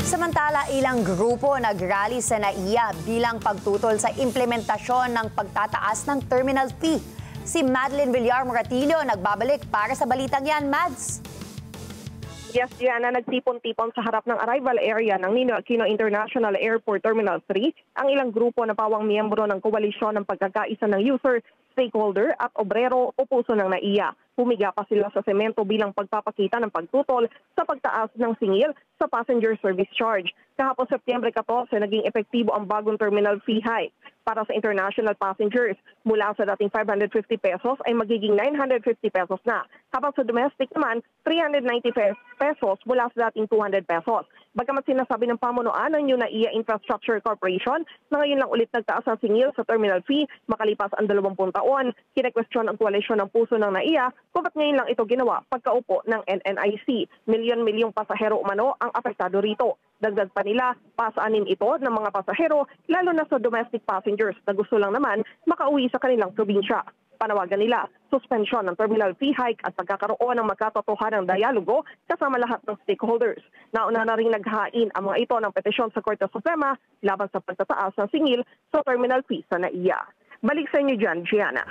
Samantala, ilang grupo nag-rally sa NAIA bilang pagtutol sa implementasyon ng pagtataas ng terminal fee. Si Madeline Villar Moratillo nagbabalik para sa balitang yan, Mads. Yes, Diana, nagtipon-tipon sa harap ng arrival area ng Ninoy Aquino International Airport Terminal 3 ang ilang grupo na pawang miyembro ng koalisyon ng pagkakaisa ng user, stakeholder at obrero o puso ng NAIA. Humiga pa sila sa semento bilang pagpapakita ng pagtutol sa pagtaas ng singil sa passenger service charge. Kahapon Setyembre 14, naging epektibo ang bagong terminal fee hike. Para sa international passengers, mula sa dating 550 pesos ay magiging 950 pesos na. Habang sa domestic naman, 390 pesos mula sa dating 200 pesos. Bagamat sinasabi ng pamunuan ng NAIA Infrastructure Corporation na ngayon lang ulit nagtaas ang singil sa terminal fee makalipas ang 20 taon, kinekwestiyon ang koalisyon ng puso ng NAIA kung ba't ngayon lang ito ginawa pagkaupo ng NNIC. Milyon-milyong pasahero umano ang apektado rito. Dagdag pa nila, pasaanin ito ng mga pasahero, lalo na sa domestic passengers na gusto lang naman makauwi sa kanilang probinsya. Panawagan nila, suspensyon ng terminal fee hike at pagkakaroon ng magkatotohanang dialogo kasama lahat ng stakeholders. Nauna na rin naghain ang mga ito ng petisyon sa Korte Suprema laban sa pagtataas ng singil sa terminal fee sa NAIA. Balik sa inyo dyan, Gianna.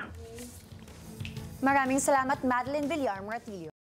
Maraming salamat, Madeline Villar Moratillo.